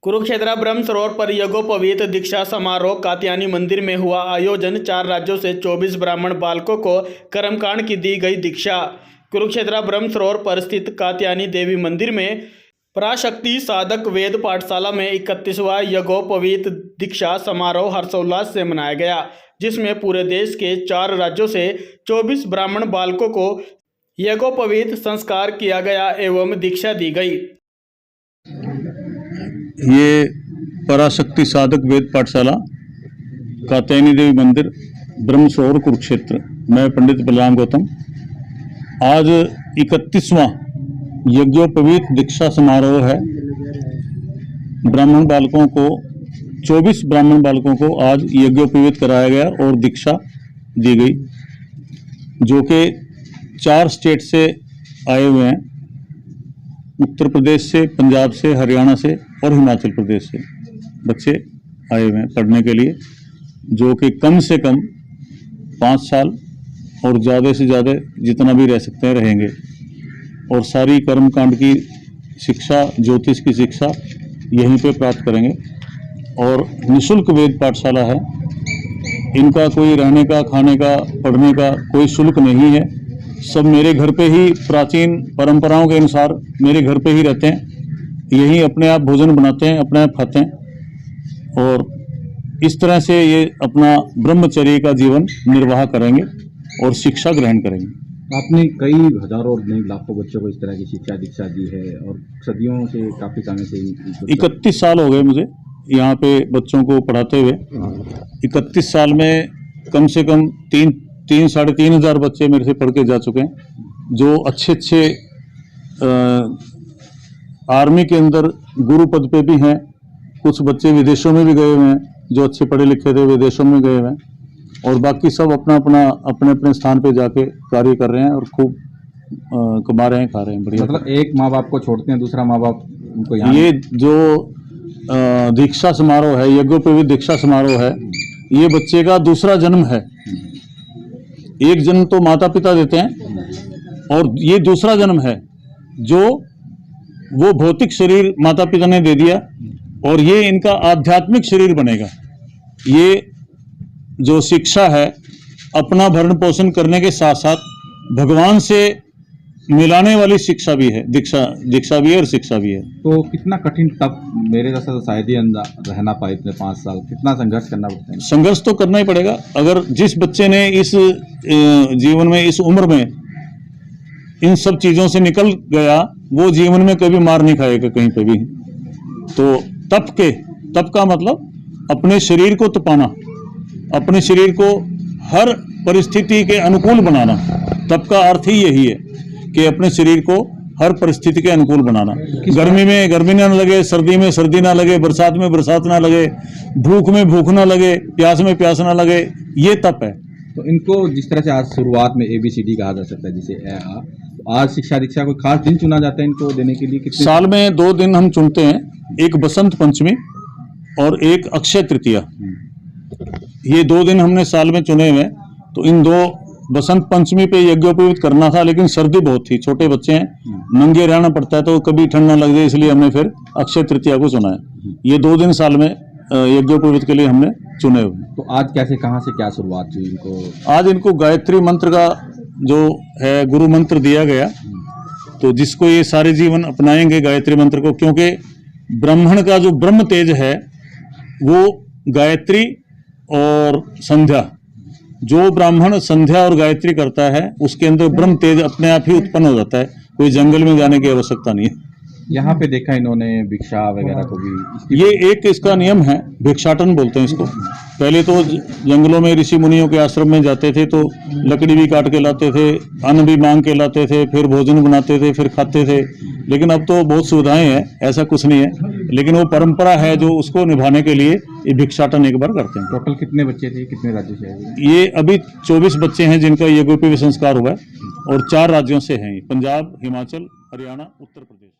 कुरुक्षेत्र ब्रह्म सरोवर पर यज्ञोपवीत दीक्षा समारोह कात्यायनी मंदिर में हुआ आयोजन। 4 राज्यों से 24 ब्राह्मण बालकों को कर्मकांड की दी गई दीक्षा। कुरुक्षेत्र ब्रह्म सरोवर पर स्थित कात्यायनी देवी मंदिर में पराशक्ति साधक वेद पाठशाला में 31वां यज्ञोपवीत दीक्षा समारोह हर्षोल्लास से मनाया गया, जिसमें पूरे देश के 4 राज्यों से 24 ब्राह्मण बालकों को यज्ञोपवीत संस्कार किया गया एवं दीक्षा दी गई। ये पराशक्ति साधक वेद पाठशाला कात्यायनी देवी मंदिर ब्रह्म सरोवर कुरुक्षेत्र, मैं पंडित बलराम गौतम। आज 31वां यज्ञोपवीत दीक्षा समारोह है। ब्राह्मण बालकों को 24 ब्राह्मण बालकों को आज यज्ञोपवीत कराया गया और दीक्षा दी गई, जो कि 4 स्टेट से आए हुए हैं। उत्तर प्रदेश से, पंजाब से, हरियाणा से और हिमाचल प्रदेश से बच्चे आए हुए हैं पढ़ने के लिए, जो कि कम से कम 5 साल और ज़्यादा से ज़्यादा जितना भी रह सकते हैं रहेंगे, और सारी कर्मकांड की शिक्षा, ज्योतिष की शिक्षा यहीं पे प्राप्त करेंगे। और निःशुल्क वेद पाठशाला है। इनका कोई रहने का, खाने का, पढ़ने का कोई शुल्क नहीं है। सब मेरे घर पे ही प्राचीन परंपराओं के अनुसार मेरे घर पे ही रहते हैं, यही अपने आप भोजन बनाते हैं, अपने आप खाते हैं, और इस तरह से ये अपना ब्रह्मचर्य का जीवन निर्वाह करेंगे और शिक्षा ग्रहण करेंगे। आपने कई हजारों और नहीं लाखों बच्चों को इस तरह की शिक्षा दीक्षा दी है, और सदियों से, काफ़ी समय से 31 साल हो गए मुझे यहाँ पे बच्चों को पढ़ाते हुए। 31 साल में कम से कम 3-3,5 हज़ार बच्चे मेरे से पढ़ के जा चुके हैं, जो अच्छे आर्मी के अंदर गुरु पद पे भी हैं। कुछ बच्चे विदेशों में भी गए हुए हैं, जो अच्छे पढ़े लिखे थे विदेशों में गए हुए हैं, और बाकी सब अपने स्थान पे जाके कार्य कर रहे हैं और खूब कमा रहे हैं, खा रहे हैं बढ़िया। मतलब एक माँ बाप को छोड़ते हैं, दूसरा माँ बाप उनको यहाँ। ये जो दीक्षा समारोह है, यज्ञोपवीत दीक्षा समारोह है, ये बच्चे का दूसरा जन्म है। एक जन्म तो माता पिता देते हैं, और ये दूसरा जन्म है जो वो भौतिक शरीर माता पिता ने दे दिया, और ये इनका आध्यात्मिक शरीर बनेगा। ये जो शिक्षा है, अपना भरण पोषण करने के साथ साथ भगवान से मिलाने वाली शिक्षा भी है, दीक्षा भी है और शिक्षा भी है। तो कितना कठिन तप, मेरे जैसा तो शायद ही रहना पाए इतने 5 साल, कितना संघर्ष करना पड़ता है? संघर्ष तो करना ही पड़ेगा। अगर जिस बच्चे ने इस जीवन में, इस उम्र में इन सब चीज़ों से निकल गया, वो जीवन में कभी मार नहीं खाएगा कहीं पे भी। तो तप का मतलब अपने शरीर को तपाना, अपने शरीर को हर परिस्थिति के अनुकूल बनाना। तप का अर्थ ही यही है कि अपने शरीर को हर परिस्थिति के अनुकूल बनाना। गर्मी में गर्मी ना लगे, सर्दी में सर्दी ना लगे, बरसात में बरसात ना लगे, भूख में भूख ना लगे, प्यास में प्यास ना लगे, ये तप है। तो इनको जिस तरह से आज शुरुआत में ABCD कहा जा सकता है, जिसे तो आज शिक्षा दीक्षा कोई खास दिन चुना जाता है इनको देने के लिए? कितने साल में 2 दिन हम चुनते हैं, एक बसंत पंचमी और एक अक्षय तृतीया। ये 2 दिन हमने साल में चुने हुए। तो इन 2 बसंत पंचमी पे यज्ञोपवीत करना था, लेकिन सर्दी बहुत थी, छोटे बच्चे हैं, नंगे रहना पड़ता है, तो कभी ठंड ना लग जाए, इसलिए हमने फिर अक्षय तृतीया को चुना है। ये 2 दिन साल में यज्ञोपवीत के लिए हमने चुने हुए। तो आज कैसे, कहाँ से क्या शुरुआत हुई इनको? आज इनको गायत्री मंत्र का जो है गुरु मंत्र दिया गया, तो जिसको ये सारे जीवन अपनाएंगे गायत्री मंत्र को, क्योंकि ब्राह्मण का जो ब्रह्म तेज है वो गायत्री और संध्या, जो ब्राह्मण संध्या और गायत्री करता है उसके अंदर ब्रह्म तेज अपने आप ही उत्पन्न हो जाता है। कोई जंगल में जाने की आवश्यकता नहीं है। यहाँ पे देखा इन्होंने भिक्षा वगैरह को भी, ये एक इसका नियम है, भिक्षाटन बोलते हैं इसको। पहले तो जंगलों में ऋषि मुनियों के आश्रम में जाते थे, तो लकड़ी भी काट के लाते थे, अन्न भी मांग के लाते थे, फिर भोजन बनाते थे, फिर खाते थे। लेकिन अब तो बहुत सुविधाएं हैं, ऐसा कुछ नहीं है, लेकिन वो परंपरा है जो उसको निभाने के लिए ये भिक्षाटन एक बार करते हैं। टोटल कितने बच्चे थे, कितने राज्यों से? ये अभी 24 बच्चे हैं जिनका यज्ञोपवीत संस्कार हुआ है, और 4 राज्यों से हैं, पंजाब, हिमाचल, हरियाणा, उत्तर प्रदेश।